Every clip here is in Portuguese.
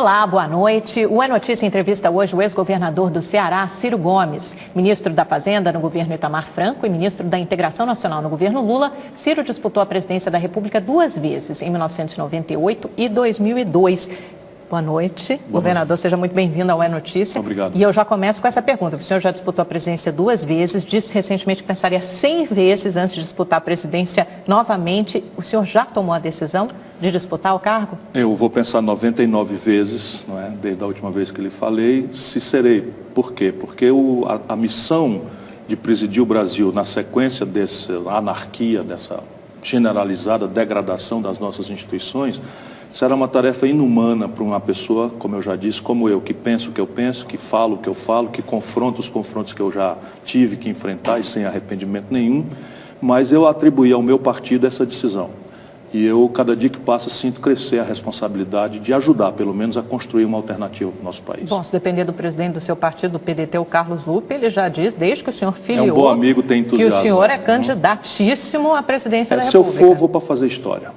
Olá, boa noite. O É Notícia entrevista hoje o ex-governador do Ceará, Ciro Gomes. Ministro da Fazenda no governo Itamar Franco e ministro da Integração Nacional no governo Lula, Ciro disputou a presidência da República 2 vezes, em 1998 e 2002. Boa noite, governador, seja muito bem-vindo ao É Notícia. Obrigado. E eu já começo com essa pergunta. O senhor já disputou a presidência 2 vezes, disse recentemente que pensaria 100 vezes antes de disputar a presidência novamente. O senhor já tomou a decisão de disputar o cargo? Eu vou pensar 99 vezes, não é? Desde a última vez que lhe falei, se serei. Por quê? Porque a missão de presidir o Brasil na sequência dessa anarquia, dessa generalizada degradação das nossas instituições, será uma tarefa inumana para uma pessoa, como eu já disse, como eu, que penso o que eu penso, que falo o que eu falo, que confronto os confrontos que eu já tive que enfrentar e sem arrependimento nenhum, mas eu atribuí ao meu partido essa decisão. E eu, cada dia que passa, sinto crescer a responsabilidade de ajudar, pelo menos, a construir uma alternativa para o nosso país. Bom, se depender do presidente do seu partido, do PDT, o Carlos Lupe, ele já diz, desde que o senhor filiou, é um bom amigo, tem entusiasmo, que o senhor é candidatíssimo à presidência da República. Se eu for, vou para fazer história.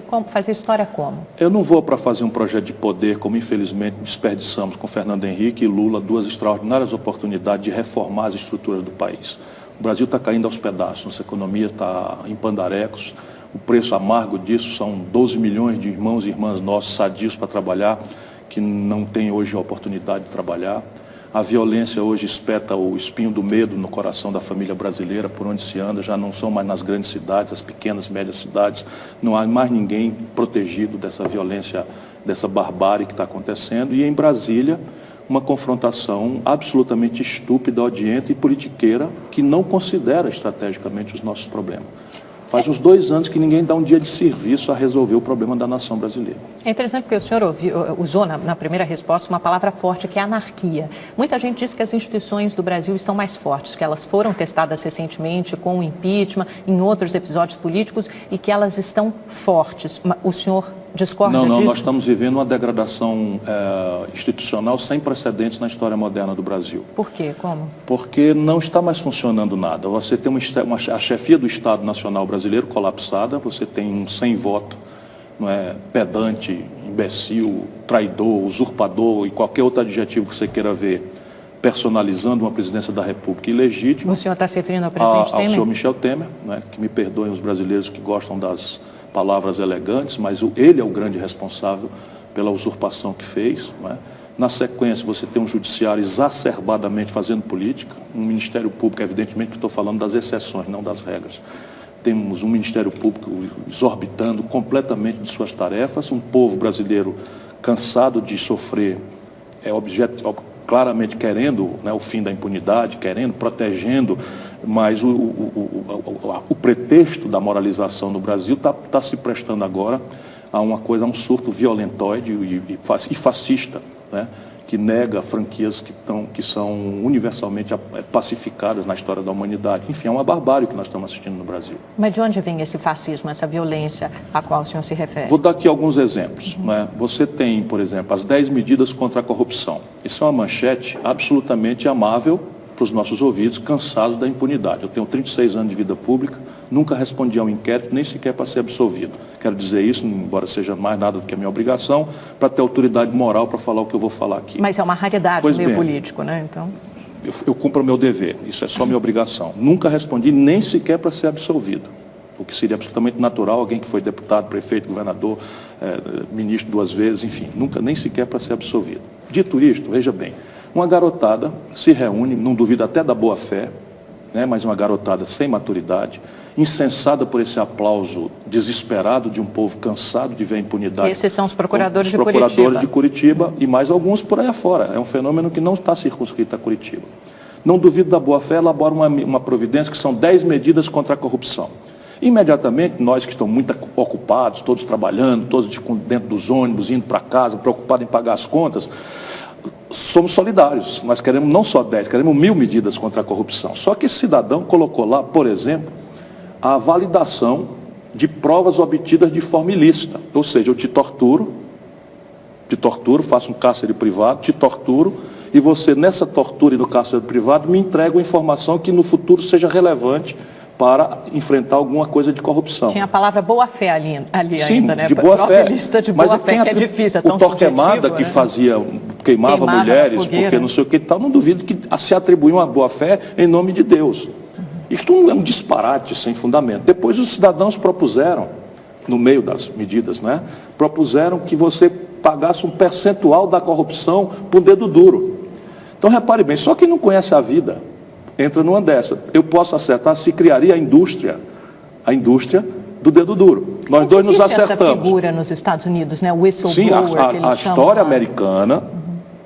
Como fazer história como? Eu não vou para fazer um projeto de poder, como infelizmente desperdiçamos com Fernando Henrique e Lula, 2 extraordinárias oportunidades de reformar as estruturas do país. O Brasil está caindo aos pedaços, nossa economia está em pandarecos, o preço amargo disso são 12 milhões de irmãos e irmãs nossos sadios para trabalhar, que não têm hoje a oportunidade de trabalhar. A violência hoje espeta o espinho do medo no coração da família brasileira, por onde se anda, já não são mais nas grandes cidades, as pequenas, médias cidades, não há mais ninguém protegido dessa violência, dessa barbárie que está acontecendo. E em Brasília, uma confrontação absolutamente estúpida, odienta e politiqueira, que não considera estrategicamente os nossos problemas. Faz uns 2 anos que ninguém dá um dia de serviço a resolver o problema da nação brasileira. É interessante porque o senhor usou na primeira resposta uma palavra forte, que é anarquia. Muita gente diz que as instituições do Brasil estão mais fortes, que elas foram testadas recentemente com o impeachment, em outros episódios políticos, e que elas estão fortes. O senhor discorda disso? Não, nós estamos vivendo uma degradação institucional sem precedentes na história moderna do Brasil. Por quê? Como? Porque não está mais funcionando nada. Você tem a chefia do Estado Nacional Brasileiro colapsada, você tem um sem voto, não é, pedante, imbecil, traidor, usurpador e qualquer outro adjetivo que você queira ver, personalizando uma presidência da República ilegítima. O senhor está se referindo ao presidente Temer? Ao senhor Michel Temer, né, que me perdoem os brasileiros que gostam das palavras elegantes, mas ele é o grande responsável pela usurpação que fez. Né? Na sequência, você tem um judiciário exacerbadamente fazendo política, um Ministério Público, evidentemente que estou falando das exceções, não das regras. Temos um Ministério Público exorbitando completamente de suas tarefas, um povo brasileiro cansado de sofrer, claramente querendo, né, o fim da impunidade, protegendo, mas o pretexto da moralização no Brasil está se prestando agora a um surto violentoide e fascista, né, que nega franquias que são universalmente pacificadas na história da humanidade. Enfim, é uma barbárie que nós estamos assistindo no Brasil. Mas de onde vem esse fascismo, essa violência a qual o senhor se refere? Vou dar aqui alguns exemplos. Né? Você tem, por exemplo, as 10 medidas contra a corrupção. Isso é uma manchete absolutamente amável para os nossos ouvidos, cansados da impunidade. Eu tenho 36 anos de vida pública, nunca respondi a um inquérito, nem sequer para ser absolvido. Quero dizer isso, embora seja mais nada do que a minha obrigação, para ter autoridade moral para falar o que eu vou falar aqui. Mas é uma raridade no meio político, né? Então... Eu cumpro o meu dever, isso é só minha obrigação. Nunca respondi nem sequer para ser absolvido. O que seria absolutamente natural, alguém que foi deputado, prefeito, governador, ministro 2 vezes, enfim, nunca nem sequer para ser absolvido. Dito isto, veja bem, uma garotada se reúne, não duvido até da boa fé, né, mas uma garotada sem maturidade, insensada por esse aplauso desesperado de um povo cansado de ver a impunidade. Esses são os procuradores de Curitiba e mais alguns por aí afora. É um fenômeno que não está circunscrito a Curitiba. Não duvido da boa fé, elabora uma providência que são 10 medidas contra a corrupção. Imediatamente, nós que estamos muito ocupados, todos trabalhando, todos dentro dos ônibus, indo para casa, preocupados em pagar as contas, somos solidários. Nós queremos não só 10, queremos 1000 medidas contra a corrupção. Só que esse cidadão colocou lá, por exemplo, a validação de provas obtidas de forma ilícita. Ou seja, eu te torturo, faço um cárcere privado, te torturo, e você, nessa tortura e no cárcere privado, me entrega uma informação que no futuro seja relevante para enfrentar alguma coisa de corrupção. Tinha a palavra boa-fé ali Sim, ainda, né? de boa-fé. Lista de boa-fé, que é difícil, é tão o Torquemada, subjetivo, que né? fazia, queimava mulheres, porque não sei o que e tal, não duvido que se atribuiu uma boa-fé em nome de Deus. Isto é um disparate sem fundamento. Depois os cidadãos propuseram, no meio das medidas, né? Propuseram que você pagasse um percentual da corrupção por dedo duro. Então repare bem, só quem não conhece a vida entra numa dessa. Eu posso acertar se criaria a indústria do dedo duro. Nós dois nos acertamos. Essa figura nos Estados Unidos, né? O whistleblower. Sim, a história americana,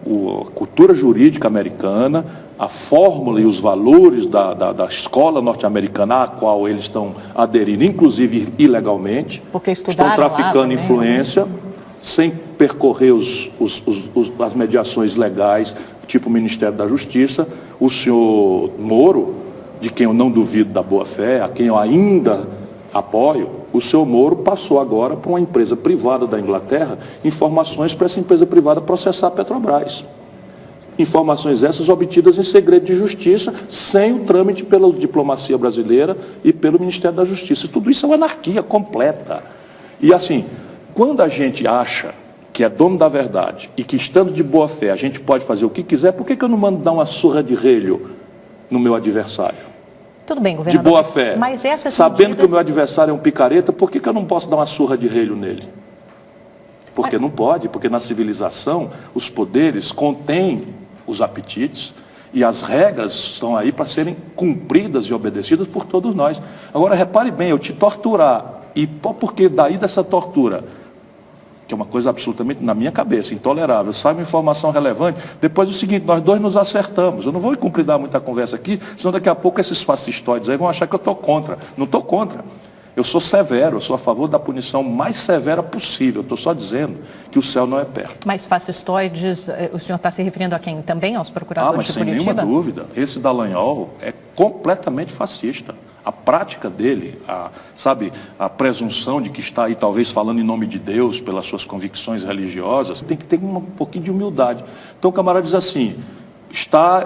a cultura jurídica americana, a fórmula e os valores da escola norte-americana à qual eles estão aderindo, inclusive ilegalmente, porque estão traficando influência, sem percorrer as mediações legais, tipo o Ministério da Justiça. O senhor Moro, de quem eu não duvido da boa-fé, a quem eu ainda apoio, o senhor Moro passou agora para uma empresa privada da Inglaterra informações para essa empresa privada processar a Petrobras. Informações essas obtidas em segredo de justiça, sem o trâmite pela diplomacia brasileira e pelo Ministério da Justiça. Tudo isso é uma anarquia completa. E assim, quando a gente acha que é dono da verdade e que, estando de boa fé, a gente pode fazer o que quiser, por que eu não mando dar uma surra de relho no meu adversário? Tudo bem, governador. De boa fé. Mas essas sabendo medidas... que o meu adversário é um picareta, por que eu não posso dar uma surra de relho nele? Porque não pode, porque na civilização os poderes contêm os apetites e as regras estão aí para serem cumpridas e obedecidas por todos nós. Agora, repare bem, eu te torturar, e porque daí dessa tortura, que é uma coisa absolutamente, na minha cabeça, intolerável, sai uma informação relevante, depois é o seguinte, nós dois nos acertamos. Eu não vou cumprir dar muita conversa aqui, senão daqui a pouco esses fascistoides aí vão achar que eu estou contra. Não estou contra. Eu sou severo, eu sou a favor da punição mais severa possível. Estou só dizendo que o céu não é perto. Mas fascistoides, o senhor está se referindo a quem? Também aos procuradores de Curitiba? Mas sem nenhuma dúvida. Esse Dallagnol é completamente fascista. A prática dele, a presunção de que está aí talvez falando em nome de Deus, pelas suas convicções religiosas, tem que ter um pouquinho de humildade. Então o camarada diz assim, está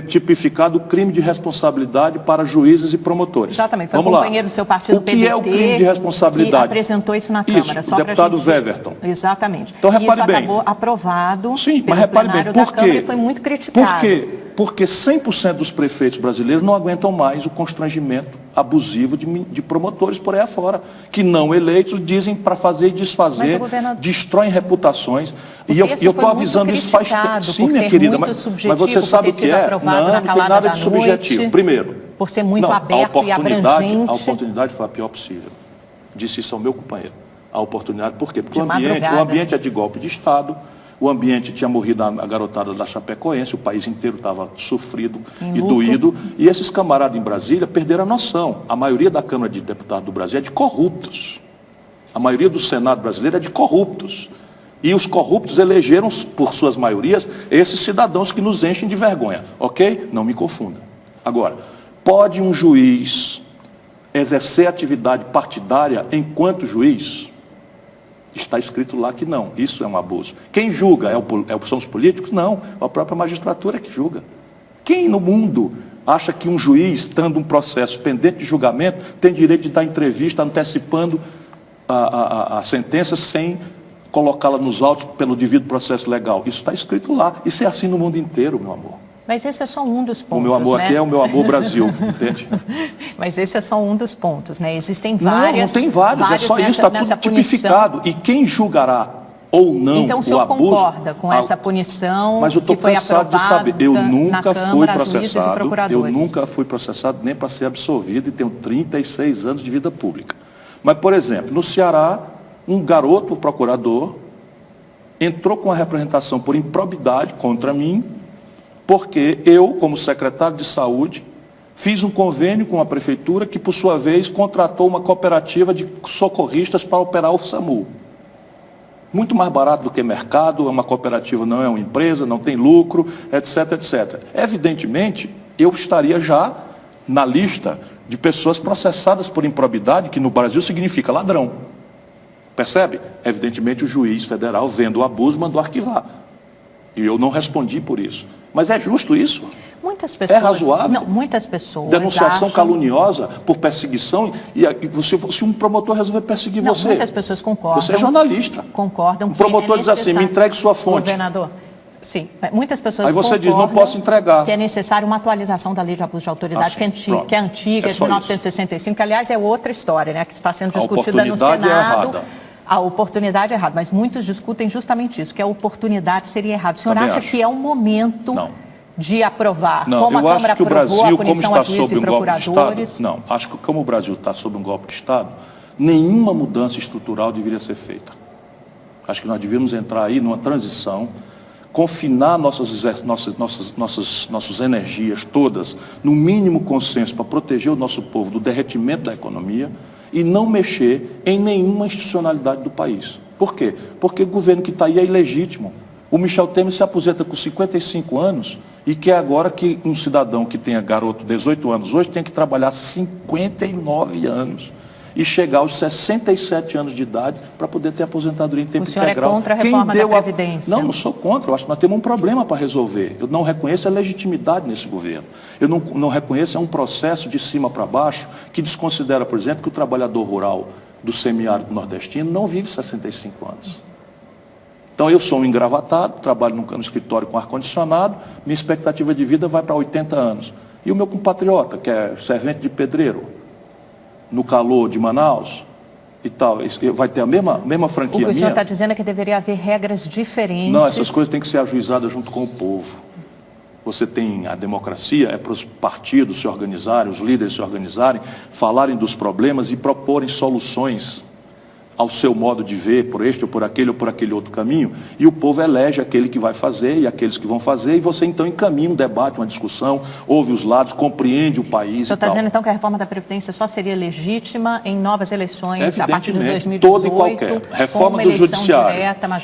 tipificado o crime de responsabilidade para juízes e promotores. Exatamente, foi um companheiro do seu partido, PDT, o que é o crime de responsabilidade? Que apresentou isso na Câmara. Isso, o deputado Weverton. Exatamente. Então repare isso bem. Acabou aprovado pelo plenário da Câmara e foi muito criticado. Por quê? Porque 100% dos prefeitos brasileiros não aguentam mais o constrangimento abusivo de promotores por aí afora, que não eleitos dizem para fazer e desfazer, destroem reputações. E eu estou avisando isso faz tempo. Sim, minha querida, mas você sabe o que é? Não tem nada de subjetivo. Primeiro, por ser muito aberto e abrangente. A oportunidade foi a pior possível. Disse isso ao meu companheiro. A oportunidade, por quê? Porque o ambiente é de golpe de Estado. O ambiente tinha morrido a garotada da Chapecoense, o país inteiro estava sofrido e doído. E esses camaradas em Brasília perderam a noção. A maioria da Câmara de Deputados do Brasil é de corruptos. A maioria do Senado brasileiro é de corruptos. E os corruptos elegeram, por suas maiorias, esses cidadãos que nos enchem de vergonha. Ok? Não me confunda. Agora, pode um juiz exercer atividade partidária enquanto juiz? Está escrito lá que não, isso é um abuso. Quem julga são os políticos? Não, a própria magistratura que julga. Quem no mundo acha que um juiz, estando um processo pendente de julgamento, tem direito de dar entrevista antecipando a sentença sem colocá-la nos autos pelo devido processo legal? Isso está escrito lá. Isso é assim no mundo inteiro, meu amor. Mas esse é só um dos pontos, o meu amor, né? Aqui é o meu amor Brasil, entende? Mas esse é só um dos pontos, né? Existem várias... Não tem vários, é só isso, está tudo tipificado. E quem julgará ou não então, o abuso... Então o senhor concorda com essa punição? Mas eu estou cansado de saber, eu nunca fui processado, eu nunca fui processado nem para ser absolvido e tenho 36 anos de vida pública. Mas, por exemplo, no Ceará, um garoto procurador entrou com a representação por improbidade contra mim, porque eu, como secretário de saúde, fiz um convênio com a prefeitura que, por sua vez, contratou uma cooperativa de socorristas para operar o SAMU. Muito mais barato do que mercado, uma cooperativa não é uma empresa, não tem lucro, etc, etc. Evidentemente, eu estaria já na lista de pessoas processadas por improbidade, que no Brasil significa ladrão. Percebe? Evidentemente, o juiz federal, vendo o abuso, mandou arquivar. E eu não respondi por isso. Mas é justo isso? Muitas pessoas, é razoável? Não, muitas pessoas Denunciação acham... caluniosa por perseguição, e se um promotor resolver perseguir você... Muitas pessoas concordam. Você é jornalista. Concordam. O promotor diz assim, me entregue sua fonte. Governador, sim, muitas pessoas Aí você diz, não posso entregar. Que é necessário uma atualização da lei de abuso de autoridade, que é antiga, de 1965, que aliás é outra história, né, que está sendo discutida no Senado. A oportunidade é errada, mas muitos discutem justamente isso, que a oportunidade seria errada. O senhor acha que é o momento de aprovar, como a Câmara aprovou a punição a juízes e procuradores? Não, acho que como o Brasil está sob um golpe de Estado, nenhuma mudança estrutural deveria ser feita. Acho que nós devíamos entrar aí numa transição, confinar nossas energias todas no mínimo consenso para proteger o nosso povo do derretimento da economia e não mexer em nenhuma institucionalidade do país. Por quê? Porque o governo que está aí é ilegítimo. O Michel Temer se aposenta com 55 anos e quer agora que um cidadão que tenha garoto 18 anos hoje tenha que trabalhar 59 anos e chegar aos 67 anos de idade para poder ter aposentadoria em tempo integral. O senhor é contra a reforma da Previdência? Não sou contra. Eu acho que nós temos um problema para resolver. Eu não reconheço a legitimidade nesse governo. Eu não reconheço um processo de cima para baixo que desconsidera, por exemplo, que o trabalhador rural do semiárido nordestino não vive 65 anos. Então, eu sou um engravatado, trabalho no escritório com ar-condicionado, minha expectativa de vida vai para 80 anos. E o meu compatriota, que é servente de pedreiro, no calor de Manaus e tal, vai ter a mesma franquia minha? O que o senhor está dizendo é que deveria haver regras diferentes. Não, essas coisas têm que ser ajuizadas junto com o povo. Você tem a democracia, é para os partidos se organizarem, os líderes se organizarem, falarem dos problemas e proporem soluções ao seu modo de ver, por este ou por aquele outro caminho, e o povo elege aquele que vai fazer e aqueles que vão fazer, e você então encaminha um debate, uma discussão, ouve os lados, compreende o país. O senhor está dizendo então que a reforma da Previdência só seria legítima em novas eleições a partir de 2018? Toda e qualquer. Reforma do Judiciário.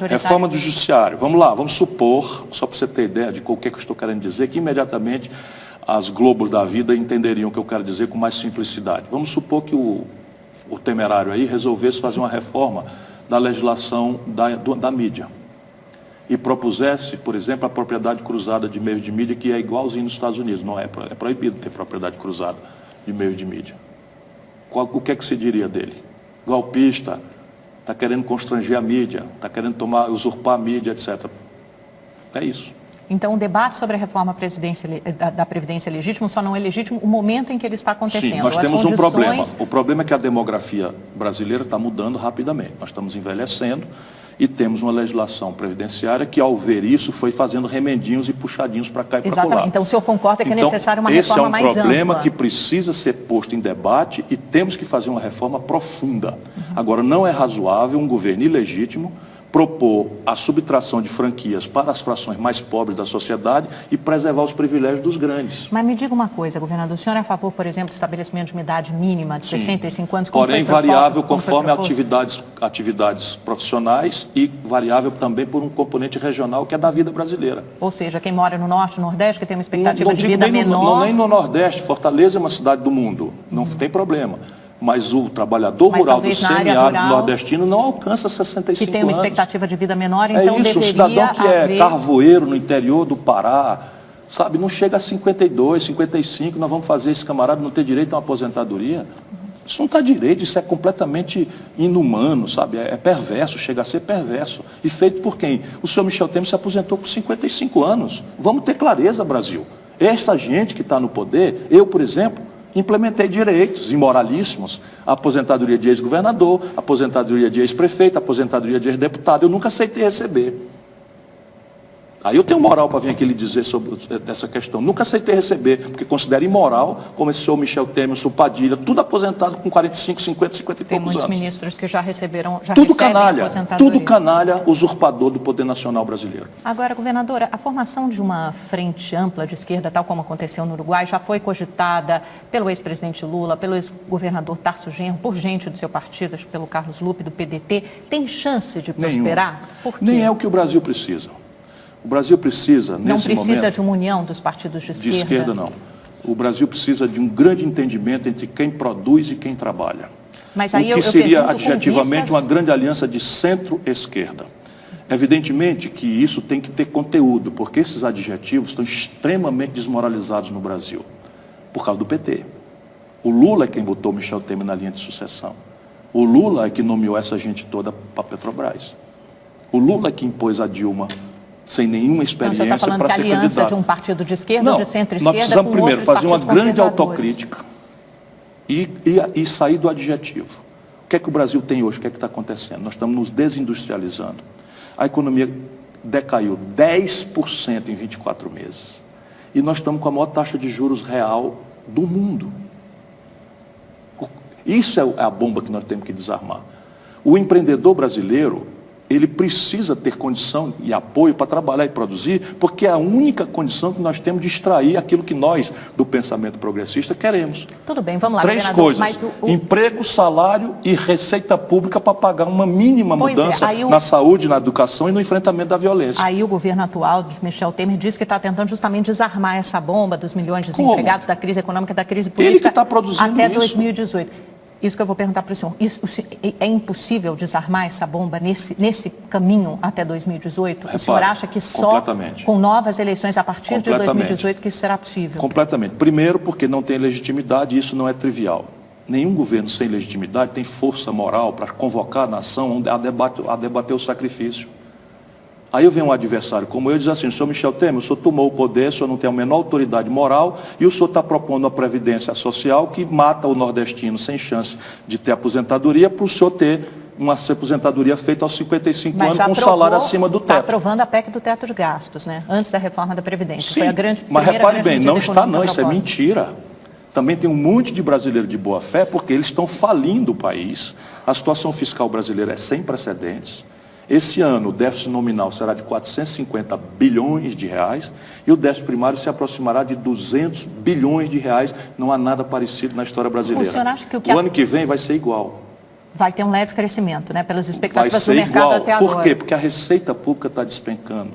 Reforma do Judiciário. Vamos lá, vamos supor, só para você ter ideia de o que eu estou querendo dizer, que imediatamente as globos da vida entenderiam o que eu quero dizer com mais simplicidade. Vamos supor que o temerário aí resolvesse fazer uma reforma da legislação da mídia e propusesse, por exemplo, a propriedade cruzada de meios de mídia, que é igualzinho nos Estados Unidos. Não é proibido ter propriedade cruzada de meios de mídia. O que é que se diria dele? Golpista, está querendo constranger a mídia, está querendo usurpar a mídia, etc. É isso. Então, o debate sobre a reforma da Previdência é legítimo, só não é legítimo o momento em que ele está acontecendo. Sim, nós temos um problema. O problema é que a demografia brasileira está mudando rapidamente. Nós estamos envelhecendo e temos uma legislação previdenciária que, ao ver isso, foi fazendo remendinhos e puxadinhos para cá e para lá. Exatamente. Então, o senhor concorda que é necessário uma reforma mais ampla? Esse é um problema que precisa ser posto em debate e temos que fazer uma reforma profunda. Agora, não é razoável um governo ilegítimo propor a subtração de franquias para as frações mais pobres da sociedade e preservar os privilégios dos grandes. Mas me diga uma coisa, governador, o senhor é a favor, por exemplo, do estabelecimento de uma idade mínima de 65 anos? Porém, variável conforme atividades profissionais e variável também por um componente regional que é da vida brasileira. Ou seja, quem mora no Norte, no Nordeste, que tem uma expectativa de vida menor... Não nem no Nordeste, Fortaleza é uma cidade do mundo, não tem problema. Mas o trabalhador rural do semiárido nordestino não alcança 65 anos. Que tem uma expectativa de vida menor, então deveria haver... o cidadão que é carvoeiro no interior do Pará, sabe, não chega a 52, 55, nós vamos fazer esse camarada não ter direito a uma aposentadoria? Isso não está direito, isso é completamente inumano, sabe? É perverso, chega a ser perverso. E feito por quem? O senhor Michel Temer se aposentou com 55 anos. Vamos ter clareza, Brasil. Essa gente que está no poder, eu, por exemplo, implementei direitos imoralíssimos, a aposentadoria de ex-governador, aposentadoria de ex-prefeito, aposentadoria de ex-deputado, eu nunca aceitei receber. Aí eu tenho moral para vir aqui lhe dizer sobre essa questão. Nunca aceitei receber, porque considero imoral, como esse senhor Michel Temer, o senhor Padilha, tudo aposentado com 45, 50, 50 e poucos anos. Tem muitos ministros que já receberam, tudo canalha, tudo canalha, usurpador do poder nacional brasileiro. Agora, governadora, a formação de uma frente ampla de esquerda, tal como aconteceu no Uruguai, já foi cogitada pelo ex-presidente Lula, pelo ex-governador Tarso Genro, por gente do seu partido, pelo Carlos Lupe, do PDT. Tem chance de prosperar? Por quê? Nem é o que o Brasil precisa. O Brasil precisa, nesse momento... Não precisa de uma união dos partidos de esquerda? De esquerda, não. O Brasil precisa de um grande entendimento entre quem produz e quem trabalha. Mas aí o que seria adjetivamente uma grande aliança de centro-esquerda. Evidentemente que isso tem que ter conteúdo, porque esses adjetivos estão extremamente desmoralizados no Brasil, por causa do PT. O Lula é quem botou Michel Temer na linha de sucessão. O Lula é que nomeou essa gente toda para a Petrobras. O Lula é que impôs a Dilma sem nenhuma experiência para ser candidata. Então, você está falando que a aliança de um partido de esquerda ou de centro-esquerda nós precisamos com primeiro fazer uma grande autocrítica e sair do adjetivo. O que é que o Brasil tem hoje? O que é que está acontecendo? Nós estamos nos desindustrializando. A economia decaiu 10% em 24 meses. E nós estamos com a maior taxa de juros real do mundo. Isso é a bomba que nós temos que desarmar. O empreendedor brasileiro, ele precisa ter condição e apoio para trabalhar e produzir, porque é a única condição que nós temos de extrair aquilo que nós, do pensamento progressista, queremos. Tudo bem, vamos lá. Três coisas: emprego, salário e receita pública para pagar uma mínima mudança na saúde, na educação e no enfrentamento da violência. Aí o governo atual de Michel Temer diz que está tentando justamente desarmar essa bomba dos milhões de desempregados, da crise econômica, da crise política, ele que está produzindo até isso. 2018. Isso que eu vou perguntar para o senhor. É impossível desarmar essa bomba nesse caminho até 2018? Repare, o senhor acha que só com novas eleições a partir de 2018 que isso será possível? Completamente. Primeiro, porque não tem legitimidade e isso não é trivial. Nenhum governo sem legitimidade tem força moral para convocar a nação a debater o sacrifício. Aí eu venho um adversário como eu e diz assim: o senhor Michel Temer, o senhor tomou o poder, o senhor não tem a menor autoridade moral e o senhor está propondo uma previdência social que mata o nordestino sem chance de ter aposentadoria, para o senhor ter uma aposentadoria feita aos 55 anos com um salário acima do teto. Está aprovando a PEC do teto de gastos, né? Antes da reforma da Previdência. Sim, foi a grande, mas repare bem, não está não, isso é mentira. Também tem um monte de brasileiro de boa fé, porque eles estão falindo o país. A situação fiscal brasileira é sem precedentes. Esse ano o déficit nominal será de 450 bilhões de reais e o déficit primário se aproximará de 200 bilhões de reais. Não há nada parecido na história brasileira. O senhor acha que o ano que vem vai ser igual. Vai ter um leve crescimento, né? Pelas expectativas do mercado igual. Até agora. Por quê? Porque a receita pública está despencando.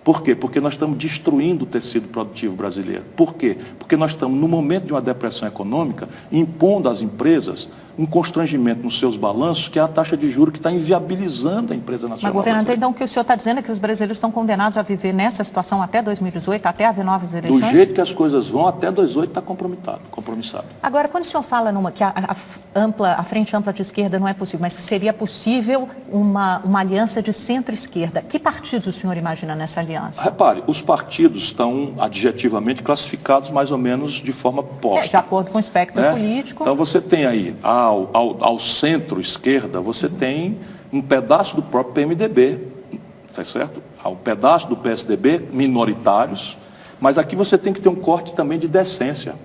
Por quê? Porque nós estamos destruindo o tecido produtivo brasileiro. Por quê? Porque nós estamos, no momento de uma depressão econômica, impondo às empresas um constrangimento nos seus balanços, que é a taxa de juros que está inviabilizando a empresa nacional. Mas, governador, então o que o senhor está dizendo é que os brasileiros estão condenados a viver nessa situação até 2018, até haver novas eleições? Do jeito que as coisas vão, até 2018 está compromissado. Agora, quando o senhor fala que a frente ampla de esquerda não é possível, mas que seria possível uma aliança de centro-esquerda, que partidos o senhor imagina nessa aliança? Repare, os partidos estão adjetivamente classificados mais ou menos de forma posta. De acordo com o espectro político. Então você tem aí, ao centro-esquerda, você tem um pedaço do próprio PMDB, tá certo? Há um pedaço do PSDB, minoritários, mas aqui você tem que ter um corte também de decência.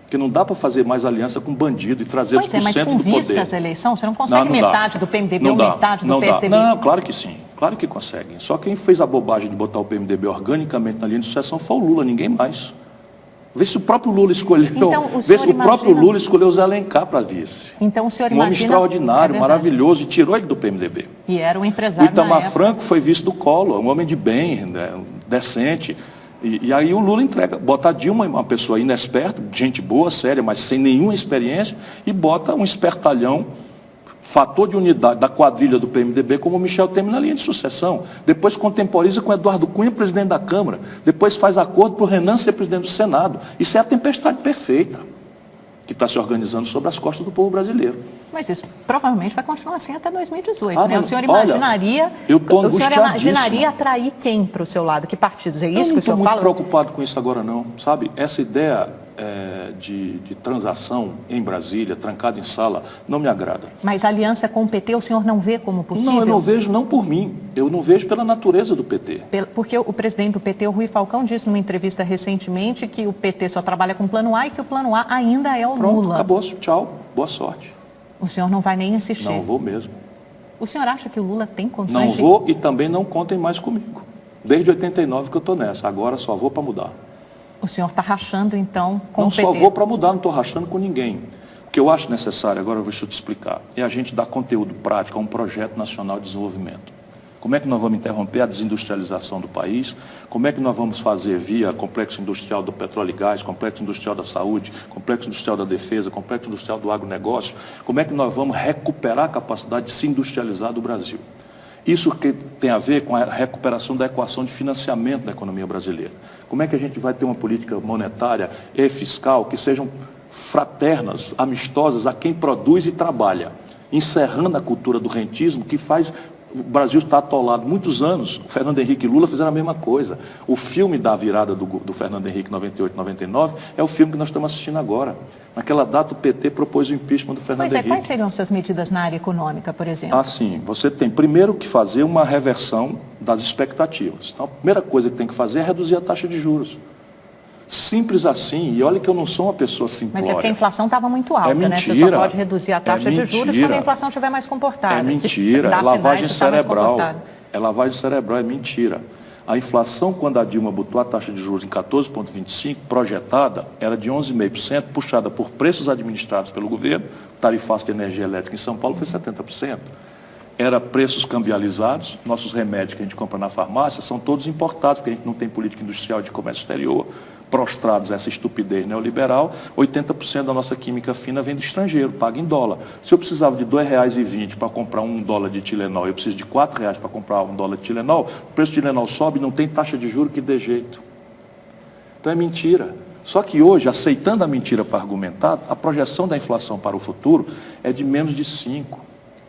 Porque não dá para fazer mais aliança com bandido e trazê-los para o centro do poder. Mas com vista às eleições, você não consegue metade do PMDB ou metade do PSDB? Não, claro que sim. Claro que conseguem. Só quem fez a bobagem de botar o PMDB organicamente na linha de sucessão foi o Lula, ninguém mais. Vê se o próprio Lula escolheu. Então, próprio Lula escolheu o Zé Alencar para vice. Então o senhor imagina. Um homem extraordinário, maravilhoso, e tirou ele do PMDB. E era um empresário. O Itamar Franco foi vice do Collor, um homem de bem, né, decente. E aí o Lula entrega, bota a Dilma, uma pessoa inexperta, gente boa, séria, mas sem nenhuma experiência, e bota um espertalhão, fator de unidade da quadrilha do PMDB, como o Michel Temer na linha de sucessão. Depois contemporiza com Eduardo Cunha, presidente da Câmara. Depois faz acordo para o Renan ser presidente do Senado. Isso é a tempestade perfeita que está se organizando sobre as costas do povo brasileiro. Mas isso provavelmente vai continuar assim até 2018, né? Mas, o senhor imaginaria, o senhor imaginaria atrair quem para o seu lado? Que partidos? É isso que o senhor fala? Eu não estou muito preocupado com isso agora, não. Sabe, essa ideia de transação em Brasília, trancada em sala, não me agrada. Mas a aliança com o PT o senhor não vê como possível? Não, eu não vejo não por mim. Eu não vejo pela natureza do PT. Porque o presidente do PT, o Rui Falcão, disse numa entrevista recentemente que o PT só trabalha com o plano A e que o plano A ainda é o Pronto, Lula. Acabou, tchau, boa sorte. O senhor não vai nem insistir? Não vou mesmo. O senhor acha que o Lula tem condições Não vou e também não contem mais comigo. Desde 89 que eu estou nessa, agora só vou para mudar. O senhor está rachando, então, com o PT? Não, só vou para mudar, não estou rachando com ninguém. O que eu acho necessário, agora eu vou te explicar, é a gente dar conteúdo prático a um projeto nacional de desenvolvimento. Como é que nós vamos interromper a desindustrialização do país? Como é que nós vamos fazer via complexo industrial do petróleo e gás, complexo industrial da saúde, complexo industrial da defesa, complexo industrial do agronegócio? Como é que nós vamos recuperar a capacidade de se industrializar do Brasil? Isso que tem a ver com a recuperação da equação de financiamento da economia brasileira. Como é que a gente vai ter uma política monetária e fiscal que sejam fraternas, amistosas a quem produz e trabalha, encerrando a cultura do rentismo que faz... O Brasil está atolado muitos anos. O Fernando Henrique e Lula fizeram a mesma coisa. O filme da virada do Fernando Henrique 98, 99 é o filme que nós estamos assistindo agora. Naquela data o PT propôs o impeachment do Fernando Henrique. Quais seriam suas medidas na área econômica, por exemplo? Assim, você tem primeiro que fazer uma reversão das expectativas. Então, a primeira coisa que tem que fazer é reduzir a taxa de juros. Simples assim, e olha que eu não sou uma pessoa simplória. Mas é porque a inflação estava muito alta, mentira, né? Você só pode reduzir a taxa de juros quando a inflação estiver mais comportada. É mentira, é lavagem cerebral. É lavagem cerebral, é mentira. A inflação, quando a Dilma botou a taxa de juros em 14,25, projetada, era de 11,5%, puxada por preços administrados pelo governo, tarifaço de energia elétrica em São Paulo foi 70%. Era preços cambializados, nossos remédios que a gente compra na farmácia são todos importados, porque a gente não tem política industrial de comércio exterior, prostrados a essa estupidez neoliberal, 80% da nossa química fina vem do estrangeiro, paga em dólar. Se eu precisava de R$ 2,20 para comprar $1 de Tilenol, eu preciso de R$ 4,00 para comprar $1 de Tilenol, o preço de Tilenol sobe e não tem taxa de juros que dê jeito. Então é mentira. Só que hoje, aceitando a mentira para argumentar, a projeção da inflação para o futuro é de menos de 5%.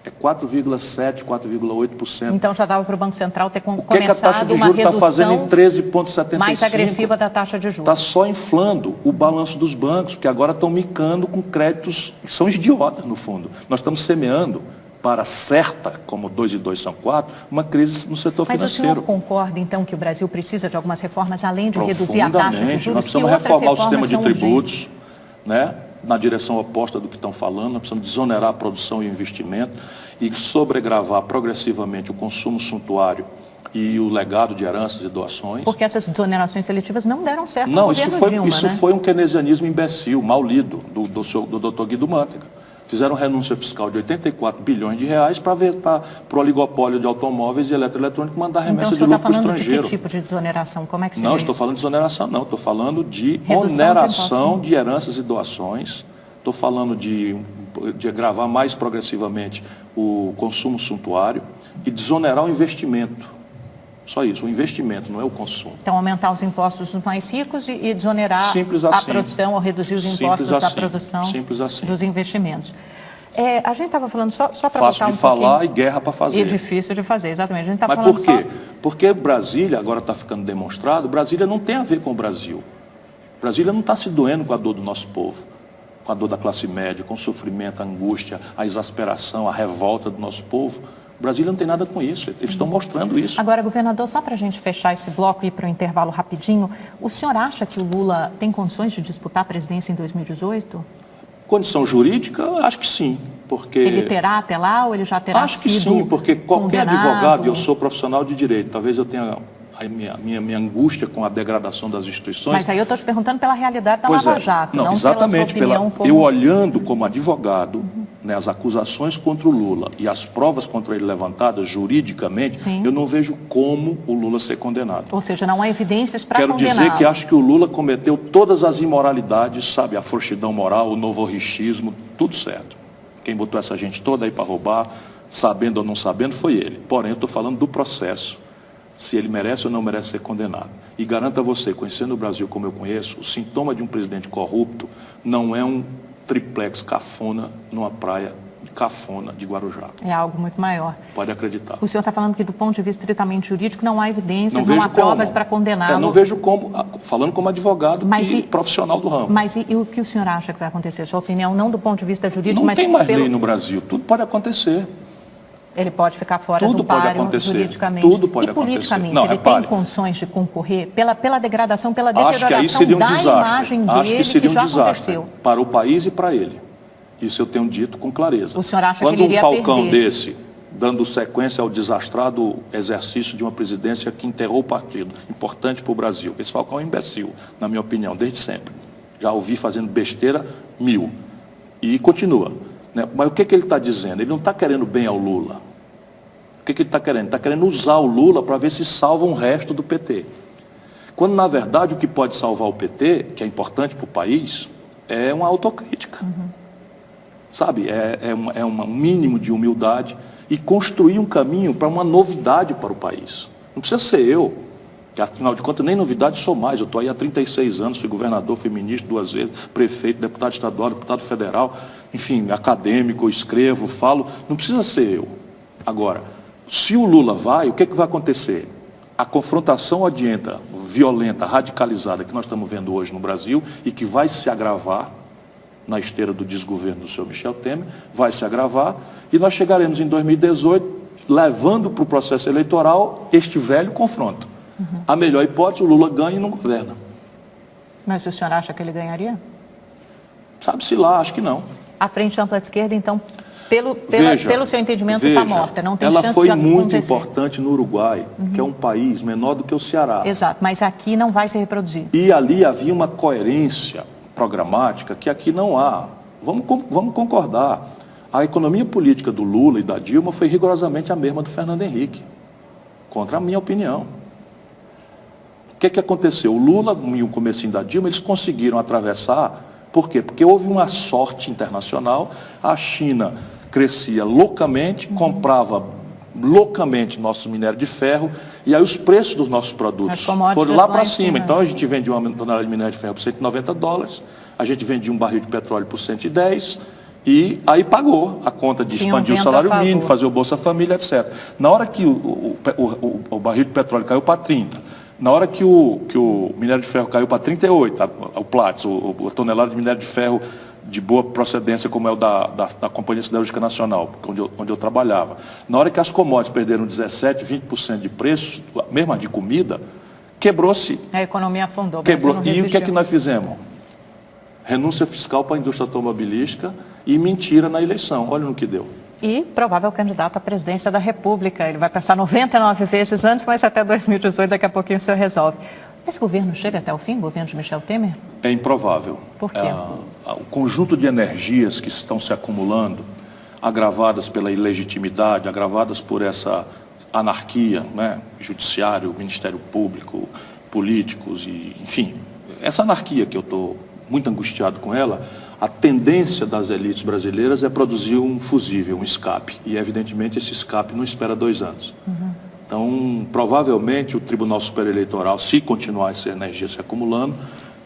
É 4,7%, 4,8%. Então já dava para o Banco Central ter começado uma redução a taxa de juros está fazendo em 13,75%. Mais agressiva da taxa de juros. Está só inflando o balanço dos bancos, porque agora estão micando com créditos que são idiotas, no fundo. Nós estamos semeando para certa, como 2 e 2 são 4, uma crise no setor financeiro. Mas o senhor concorda, então, que o Brasil precisa de algumas reformas, além de reduzir a taxa de juros? Nós precisamos reformar o sistema de tributos, né? Na direção oposta do que estão falando, nós precisamos desonerar a produção e o investimento e sobregravar progressivamente o consumo suntuário e o legado de heranças e doações. Porque essas desonerações seletivas não deram certo no governo Dilma, isso foi um keynesianismo imbecil, mal lido, do Dr. Guido Mantega. Fizeram renúncia fiscal de 84 bilhões de reais para o oligopólio de automóveis e eletroeletrônicos mandar remessa de lucro para o estrangeiro. Então, de que tipo de desoneração? Como é que seria Não, estou falando de desoneração, não. Estou falando de oneração de heranças e doações. Estou falando de agravar mais progressivamente o consumo suntuário e desonerar o investimento. Só isso, o investimento, não é o consumo. Então, aumentar os impostos dos mais ricos e desonerar a produção ou reduzir os impostos da produção dos investimentos. A gente estava falando, só para fácil de falar e guerra para fazer. E difícil de fazer, exatamente. A gente tá Mas falando por quê? Porque Brasília, agora está ficando demonstrado, Brasília não tem a ver com o Brasil. Brasília não está se doendo com a dor do nosso povo, com a dor da classe média, com o sofrimento, a angústia, a exasperação, a revolta do nosso povo. Brasília não tem nada com isso, eles estão mostrando isso. Agora, governador, só para a gente fechar esse bloco e ir para o intervalo rapidinho, o senhor acha que o Lula tem condições de disputar a presidência em 2018? Condição jurídica, acho que sim, porque... Ele terá até lá ou ele já terá sido Acho que sim, porque qualquer advogado, eu sou profissional de direito, talvez eu tenha a minha angústia com a degradação das instituições. Mas aí eu estou te perguntando pela realidade da Lava Jato, não exatamente, pela sua opinião como... Eu olhando como advogado, né, as acusações contra o Lula e as provas contra ele levantadas juridicamente, sim, eu não vejo como o Lula ser condenado. Ou seja, não há evidências para condenar. Quero dizer que acho que o Lula cometeu todas as imoralidades, sabe, a frouxidão moral, o novorrichismo, tudo certo. Quem botou essa gente toda aí para roubar, sabendo ou não sabendo, foi ele. Porém, eu estou falando do processo, se ele merece ou não merece ser condenado. E garanto a você, conhecendo o Brasil como eu conheço, o sintoma de um presidente corrupto não é um triplex cafona numa praia cafona de Guarujá. É algo muito maior. Pode acreditar. O senhor está falando que do ponto de vista estritamente jurídico não há evidências, não há provas para condená-lo. Não vejo como, falando como advogado profissional do ramo. Mas e o que o senhor acha que vai acontecer? Sua opinião, não do ponto de vista jurídico, mas... Não tem mais lei no Brasil, tudo pode acontecer. Ele pode ficar fora do páreo juridicamente. Tudo pode acontecer. Politicamente, não, ele tem condições de concorrer pela degradação, pela deterioração da imagem dele, acho que seria um já desastre aconteceu. Para o país e para ele. Isso eu tenho dito com clareza. O senhor acha Quando que ele iria um falcão perder? desse, dando sequência ao desastrado exercício de uma presidência que enterrou o partido, importante para o Brasil. Esse falcão é um imbecil, na minha opinião, desde sempre. Já ouvi fazendo besteira 1000. E continua. Né? Mas o que ele está dizendo? Ele não está querendo bem ao Lula. O que ele está querendo? Está querendo usar o Lula para ver se salva um resto do PT. Quando, na verdade, o que pode salvar o PT, que é importante para o país, é uma autocrítica. Sabe? É um mínimo de humildade e construir um caminho para uma novidade para o país. Não precisa ser eu, que afinal de contas nem novidade sou mais. Eu estou aí há 36 anos, fui governador, fui ministro 2 vezes, prefeito, deputado estadual, deputado federal, enfim, acadêmico, escrevo, falo. Não precisa ser eu. Agora, se o Lula vai, o que é que vai acontecer? A confrontação odienta, violenta, radicalizada que nós estamos vendo hoje no Brasil e que vai se agravar na esteira do desgoverno do senhor Michel Temer, vai se agravar e nós chegaremos em 2018 levando para o processo eleitoral este velho confronto. A melhor hipótese, o Lula ganha e não governa. Mas o senhor acha que ele ganharia? Sabe-se lá, acho que não. A Frente Ampla de Esquerda, então, pelo seu entendimento, está morta, não tem ela chance foi de acontecer. muito importante no Uruguai, que é um país menor do que o Ceará. Exato, mas aqui não vai se reproduzir. E ali havia uma coerência programática que aqui não há. Vamos concordar. A economia política do Lula e da Dilma foi rigorosamente a mesma do Fernando Henrique, contra a minha opinião. O que aconteceu? O Lula e o comecinho da Dilma, eles conseguiram atravessar. Por quê? Porque houve uma sorte internacional, a China crescia loucamente, comprava loucamente nossos minérios de ferro, e aí os preços dos nossos produtos foram lá para cima. Então a gente vendia uma tonelada de minério de ferro por $190, a gente vendia um barril de petróleo por 110, e aí pagou a conta de expandir o salário mínimo, fazer o Bolsa Família, etc. Na hora que o barril de petróleo caiu para 30, na hora que o minério de ferro caiu para 38, o Platts, a tonelada de minério de ferro de boa procedência, como é o da Companhia Siderúrgica Nacional, onde eu trabalhava. Na hora que as commodities perderam 17%, 20% de preços, mesmo a de comida, quebrou-se. A economia afundou. Quebrou. E o que é que nós fizemos? Renúncia fiscal para a indústria automobilística e mentira na eleição. Olha no que deu. E provável candidato à presidência da República. Ele vai passar 99 vezes antes, mas até 2018, daqui a pouquinho o senhor resolve. Esse governo chega até o fim, o governo de Michel Temer? É improvável. Por quê? O conjunto de energias que estão se acumulando, agravadas pela ilegitimidade, agravadas por essa anarquia, né? Judiciário, Ministério Público, políticos, e, enfim, essa anarquia que eu estou muito angustiado com ela, a tendência das elites brasileiras é produzir um fusível, um escape. E, evidentemente, esse escape não espera 2 anos. Então, provavelmente, o Tribunal Superior Eleitoral, se continuar essa energia se acumulando,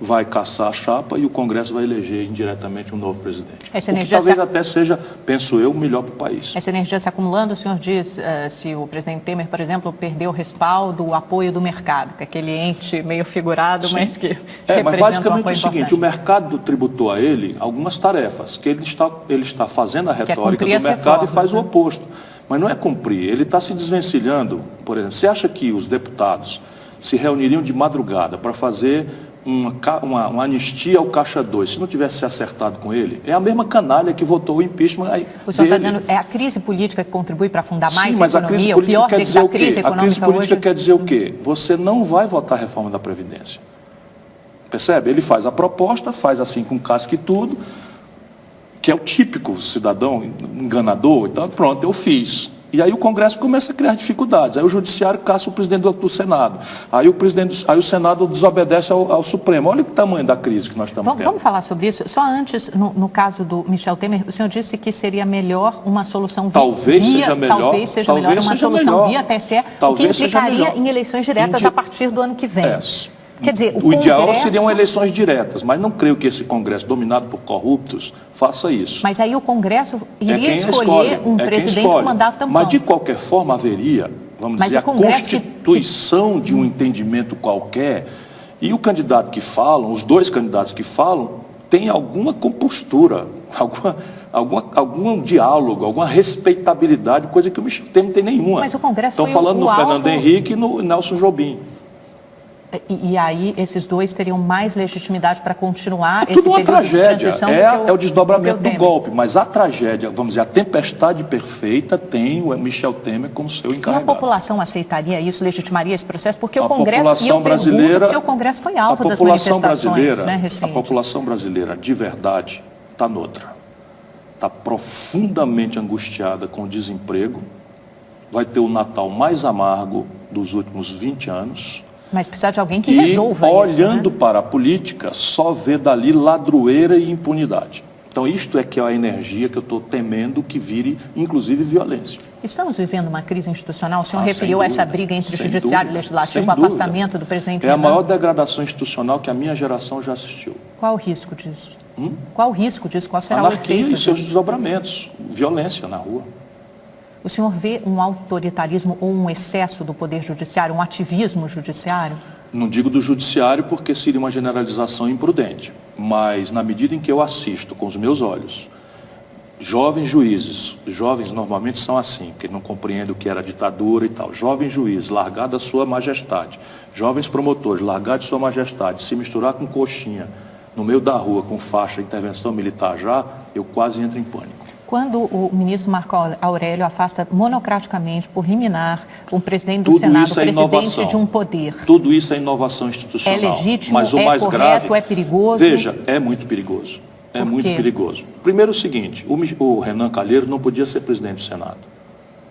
vai caçar a chapa e o Congresso vai eleger indiretamente um novo presidente. Essa energia talvez até seja, penso eu, melhor para o país. Essa energia se acumulando, o senhor diz, se o presidente Temer, por exemplo, perdeu o respaldo, o apoio do mercado, que é aquele ente meio figurado, sim, mas que representa mas basicamente um é o seguinte, o mercado tributou a ele algumas tarefas, que ele está fazendo a retórica do mercado e faz o oposto. Mas não é cumprir, ele está se desvencilhando. Por exemplo, você acha que os deputados se reuniriam de madrugada para fazer uma anistia ao Caixa 2, se não tivesse se acertado com ele? É a mesma canalha que votou o impeachment aí. O senhor está dizendo, é a crise política que contribui para afundar mais a economia? Sim, mas a crise política quer dizer o quê? A crise política hoje... quer dizer o quê? Você não vai votar a reforma da Previdência. Percebe? Ele faz a proposta, faz assim com casca e tudo, que é o típico cidadão enganador, então pronto, eu fiz. E aí o Congresso começa a criar dificuldades. Aí o Judiciário caça o presidente do Senado. Aí o Senado desobedece ao Supremo. Olha o tamanho da crise que nós estamos tendo. Vamos falar sobre isso. Só antes, no caso do Michel Temer, o senhor disse que seria melhor uma solução talvez seja melhor uma solução via TSE, o que implicaria em eleições diretas a partir do ano que vem. Quer dizer, o ideal seriam eleições diretas, mas não creio que esse Congresso, dominado por corruptos, faça isso. Mas aí o Congresso iria escolher um presidente com mandato tampão. Mas, de qualquer forma, haveria, vamos dizer, a constituição de um entendimento qualquer, e o candidato que falam, os dois candidatos que falam, tem alguma compostura, algum diálogo, alguma respeitabilidade, coisa que o Michel Temer não tem nenhuma. Mas o Congresso Estão falando no Fernando Henrique e no Nelson Jobim. E aí esses dois teriam mais legitimidade para continuar esse período de transição? É o desdobramento do golpe, mas a tragédia, vamos dizer, a tempestade perfeita tem o Michel Temer como seu encarregado. E a população aceitaria isso, legitimaria esse processo? Porque o Congresso, porque o Congresso foi alvo das manifestações, né, recentes. A população brasileira, de verdade, está noutra. Está profundamente angustiada com o desemprego, vai ter o Natal mais amargo dos últimos 20 anos. Mas precisa de alguém que resolva isso, olhando para a política, só vê dali ladroeira e impunidade. Então, isto é que é a energia que eu estou temendo que vire, inclusive, violência. Estamos vivendo uma crise institucional. O senhor referiu dúvida, essa briga entre o Judiciário e o Legislativo, o sem dúvida. afastamento do presidente É a Renan. maior degradação institucional que a minha geração já assistiu. Qual o risco disso? Qual o risco disso? Qual será Anarquia o efeito? e seus desdobramentos, violência na rua. O senhor vê um autoritarismo ou um excesso do Poder Judiciário, um ativismo judiciário? Não digo do judiciário porque seria uma generalização imprudente, mas na medida em que eu assisto com os meus olhos, jovens juízes, jovens normalmente são assim, porque não compreendem o que era ditadura e tal, jovens juízes, largado a sua majestade, jovens promotores, largado a sua majestade, se misturar com coxinha no meio da rua com faixa intervenção militar já, eu quase entro em pânico. Quando o ministro Marco Aurélio afasta monocraticamente, por liminar, um presidente do Senado, o presidente de um poder. Tudo isso é inovação institucional. É legítimo, mas o é mais correto, grave, é perigoso? Veja, é muito perigoso. É muito perigoso. Primeiro o seguinte, o Renan Calheiros não podia ser presidente do Senado.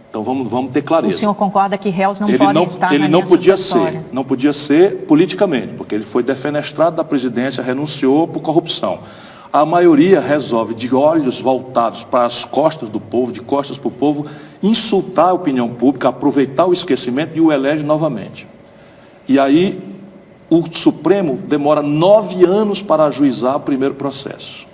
Então vamos ter clareza. O senhor concorda que réus não podem estar na Ele linha não podia sucessória? ser, não podia ser politicamente, porque ele foi defenestrado da presidência, renunciou por corrupção. A maioria resolve, de olhos voltados para as costas do povo, de costas para o povo, insultar a opinião pública, aproveitar o esquecimento e o elege novamente. E aí o Supremo demora 9 anos para ajuizar o primeiro processo.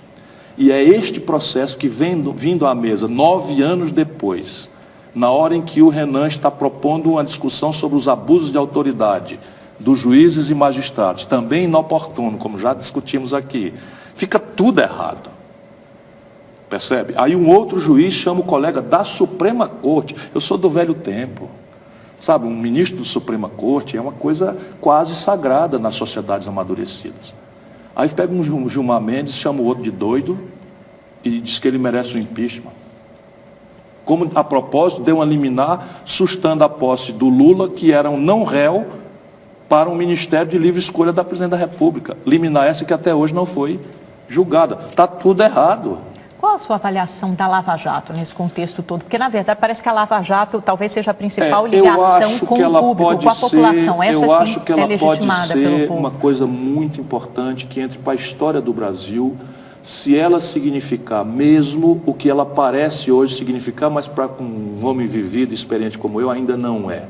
E é este processo que, vindo à mesa 9 anos depois, na hora em que o Renan está propondo uma discussão sobre os abusos de autoridade dos juízes e magistrados, também inoportuno, como já discutimos aqui, fica tudo errado. Percebe? Aí um outro juiz chama o colega da Suprema Corte. Eu sou do velho tempo. Sabe, um ministro da Suprema Corte é uma coisa quase sagrada nas sociedades amadurecidas. Aí pega um Gilmar Mendes, chama o outro de doido e diz que ele merece um impeachment. Como, a propósito, deu uma liminar sustando a posse do Lula, que era um não réu, para um Ministério de Livre Escolha da Presidente da República. Liminar essa que até hoje não foi julgada. Está tudo errado. Qual a sua avaliação da Lava Jato nesse contexto todo? Porque, na verdade, parece que a Lava Jato talvez seja a principal ligação com o público, com a população. Essa, eu acho que ela é pode legitimada pelo ser povo. uma coisa muito importante que entre para a história do Brasil, se ela significar mesmo o que ela parece hoje significar, mas para um homem vivido, experiente como eu, ainda não é.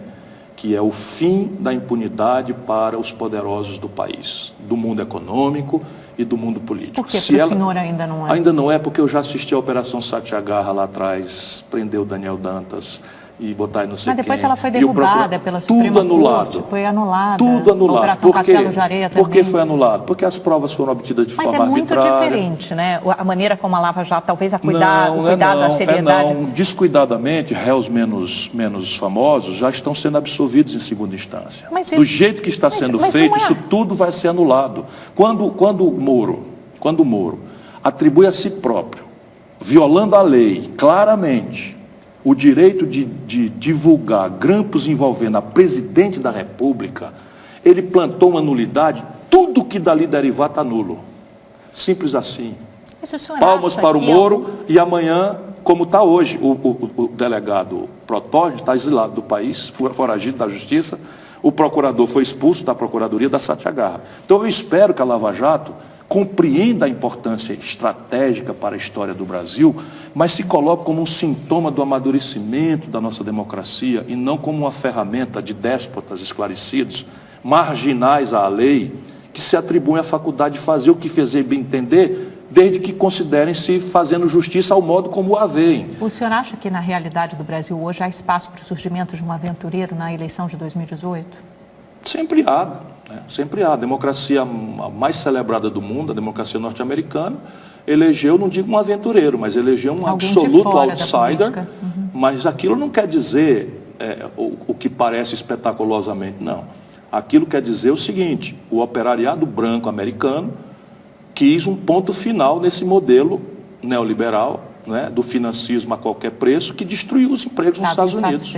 Que é o fim da impunidade para os poderosos do país, do mundo econômico e do mundo político. Por que para o senhor ainda não é? Ainda não é, porque eu já assisti a Operação Satyagraha lá atrás, prendeu Daniel Dantas e botar aí não sei quem. Mas depois ela foi derrubada pela Suprema Tudo anulado. Corte, foi anulada. Tudo anulado. A Operação Castelo de Areia também. Por que foi anulado? Porque as provas foram obtidas de forma arbitrária. Mas é muito diferente, né? A maneira como a Lava Jato, talvez o cuidado, a seriedade. Não. Descuidadamente, réus menos famosos já estão sendo absolvidos em segunda instância. Do jeito que está sendo feito, isso tudo vai ser anulado. Quando o Moro atribui a si próprio, violando a lei, claramente, o direito de divulgar grampos envolvendo a presidente da República, ele plantou uma nulidade, tudo que dali derivar está nulo. Simples assim. Palmas para o Moro e amanhã, como está hoje, o delegado Protógenes está exilado do país, foragido da justiça, o procurador foi expulso da procuradoria da Satyagraha. Então eu espero que a Lava Jato compreenda a importância estratégica para a história do Brasil, mas se coloque como um sintoma do amadurecimento da nossa democracia e não como uma ferramenta de déspotas esclarecidos, marginais à lei, que se atribuem a faculdade de fazer o que fizer bem entender, desde que considerem-se fazendo justiça ao modo como a veem. O senhor acha que na realidade do Brasil hoje há espaço para o surgimento de um aventureiro na eleição de 2018? Sempre há. Sempre há. A democracia mais celebrada do mundo, a democracia norte-americana, elegeu, não digo um aventureiro, mas elegeu um absoluto outsider, mas aquilo não quer dizer o que parece espetaculosamente, não. Aquilo quer dizer o seguinte: o operariado branco americano quis um ponto final nesse modelo neoliberal, né, do financismo a qualquer preço, que destruiu os empregos nos Estados Unidos.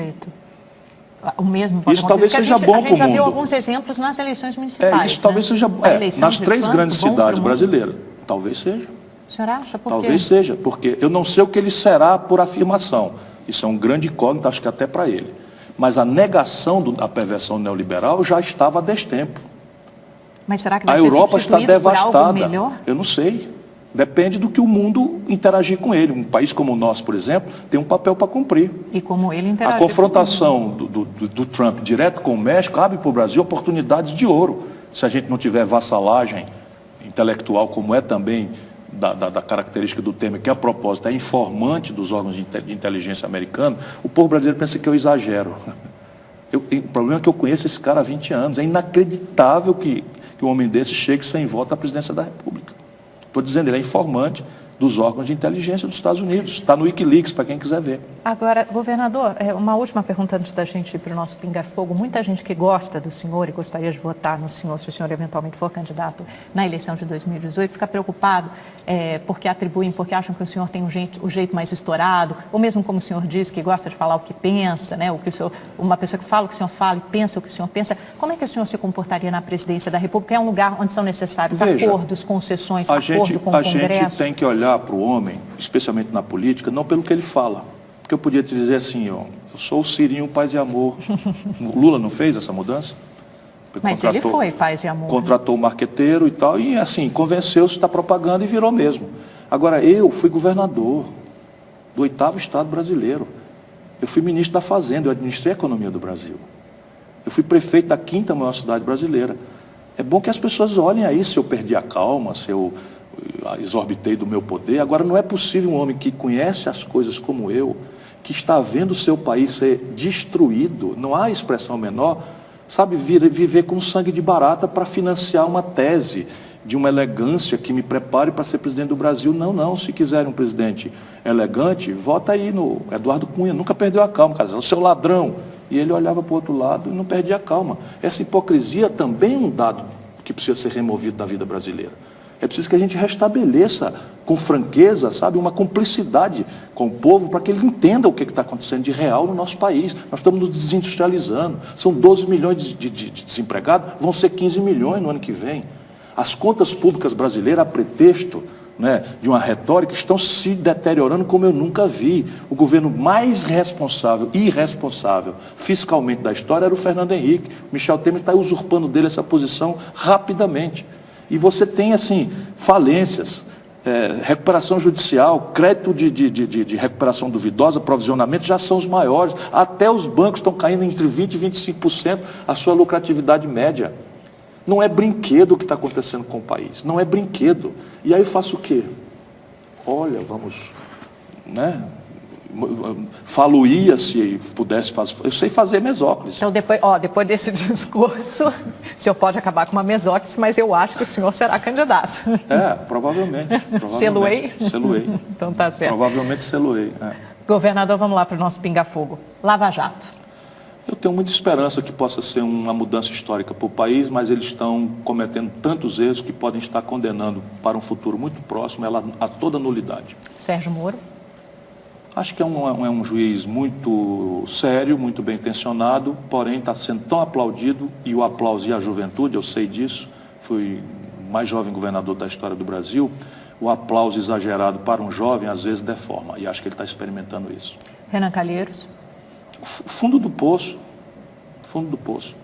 O mesmo pode isso talvez seja bom para o mundo. A gente já viu alguns exemplos nas eleições municipais. Isso talvez seja nas 3 grandes cidades brasileiras. Talvez seja. O senhor acha? Por quê? Talvez seja, porque eu não sei o que ele será por afirmação. Isso é um grande incógnito, acho que até para ele. Mas a negação da perversão neoliberal já estava há destempo. Mas será que vai a ser Europa está devastada. por algo melhor? Eu não sei. Depende do que o mundo interagir com ele. Um país como o nosso, por exemplo, tem um papel para cumprir. E como ele interagir. A confrontação do Trump direto com o México abre para o Brasil oportunidades de ouro. Se a gente não tiver vassalagem intelectual, como é também da característica do Temer, que a propósito é informante dos órgãos de inteligência americanos, o povo brasileiro pensa que eu exagero. O problema é que eu conheço esse cara há 20 anos. É inacreditável que um homem desse chegue sem voto à presidência da República. Estou dizendo, ele é informante dos órgãos de inteligência dos Estados Unidos. Está no Wikileaks, para quem quiser ver. Agora, governador, uma última pergunta antes da gente ir para o nosso pinga-fogo. Muita gente que gosta do senhor e gostaria de votar no senhor, se o senhor eventualmente for candidato na eleição de 2018, fica preocupado porque acham que o senhor tem o jeito mais estourado, ou mesmo como o senhor diz, que gosta de falar o que pensa, né? Uma pessoa que fala o que o senhor fala e pensa o que o senhor pensa. Como é que o senhor se comportaria na presidência da República? É um lugar onde são necessários acordos, concessões, acordo com o Congresso? A gente tem que olhar para o homem, especialmente na política, não pelo que ele fala. Porque eu podia te dizer assim, ó, eu sou o Cirinho Paz e Amor. O Lula não fez essa mudança? Mas ele foi Paz e Amor. Contratou o marqueteiro e tal, e assim, convenceu-se da propaganda e virou mesmo. Agora, eu fui governador do 8º estado brasileiro. Eu fui ministro da Fazenda, eu administrei a economia do Brasil. Eu fui prefeito da 5ª maior cidade brasileira. É bom que as pessoas olhem aí se eu perdi a calma, se eu exorbitei do meu poder. Agora, não é possível um homem que conhece as coisas como eu, que está vendo o seu país ser destruído, não há expressão menor, sabe, viver com sangue de barata para financiar uma tese de uma elegância que me prepare para ser presidente do Brasil. Não, se quiser um presidente elegante, vota aí no Eduardo Cunha, nunca perdeu a calma, cara, o seu ladrão. E ele olhava para o outro lado e não perdia a calma. Essa hipocrisia também é um dado que precisa ser removido da vida brasileira. É preciso que a gente restabeleça com franqueza, sabe, uma cumplicidade com o povo para que ele entenda o que está acontecendo de real no nosso país. Nós estamos nos desindustrializando. São 12 milhões de desempregados, vão ser 15 milhões no ano que vem. As contas públicas brasileiras, a pretexto, né, de uma retórica, estão se deteriorando como eu nunca vi. O governo mais responsável e irresponsável fiscalmente da história era o Fernando Henrique. Michel Temer está usurpando dele essa posição rapidamente. E você tem, assim, falências, recuperação judicial, crédito de recuperação duvidosa, provisionamento, já são os maiores. Até os bancos estão caindo entre 20% e 25% a sua lucratividade média. Não é brinquedo o que está acontecendo com o país, não é brinquedo. E aí eu faço o quê? Olha, vamos, né? Falo-ia se pudesse fazer. Eu sei fazer mesóclise. Então, depois desse discurso, o senhor pode acabar com uma mesóclise, mas eu acho que o senhor será candidato. Provavelmente. Seluei? Seluei. Então tá certo. Provavelmente seluei. Governador, vamos lá para o nosso pinga-fogo. Lava Jato. Eu tenho muita esperança que possa ser uma mudança histórica para o país, mas eles estão cometendo tantos erros que podem estar condenando para um futuro muito próximo ela a toda nulidade. Sérgio Moro. Acho que é um juiz muito sério, muito bem intencionado, porém está sendo tão aplaudido, e o aplauso e a juventude, eu sei disso, fui o mais jovem governador da história do Brasil, o aplauso exagerado para um jovem às vezes deforma, e acho que ele está experimentando isso. Renan Calheiros. Fundo do poço. Fundo do poço.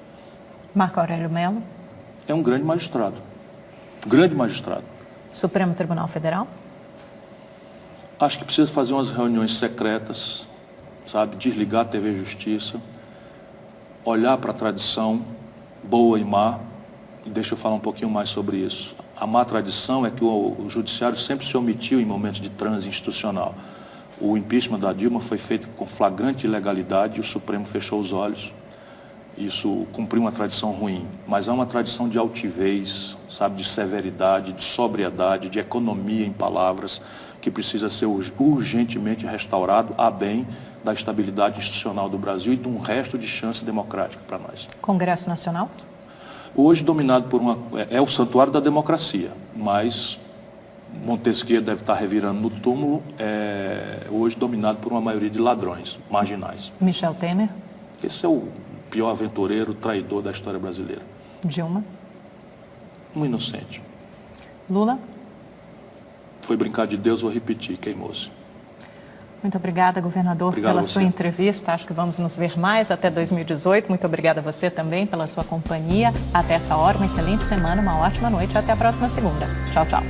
Marco Aurélio Mello. É um grande magistrado. Grande magistrado. Supremo Tribunal Federal. Acho que precisa fazer umas reuniões secretas, sabe? Desligar a TV Justiça, olhar para a tradição boa e má, e deixa eu falar um pouquinho mais sobre isso. A má tradição é que o Judiciário sempre se omitiu em momentos de transe institucional. O impeachment da Dilma foi feito com flagrante ilegalidade e o Supremo fechou os olhos. Isso cumpriu uma tradição ruim, mas há uma tradição de altivez, sabe, de severidade, de sobriedade, de economia em palavras, que precisa ser urgentemente restaurado a bem da estabilidade institucional do Brasil e de um resto de chance democrática para nós. Congresso Nacional? Hoje dominado por é o santuário da democracia, mas Montesquieu deve estar revirando no túmulo, hoje dominado por uma maioria de ladrões, marginais. Michel Temer? Esse é o pior aventureiro, traidor da história brasileira. Dilma? Um inocente. Lula? Foi brincar de Deus, vou repetir, queimou-se. Muito obrigada, governador, pela sua entrevista. Acho que vamos nos ver mais até 2018. Muito obrigada a você também pela sua companhia. Até essa hora, uma excelente semana, uma ótima noite. Até a próxima segunda. Tchau, tchau.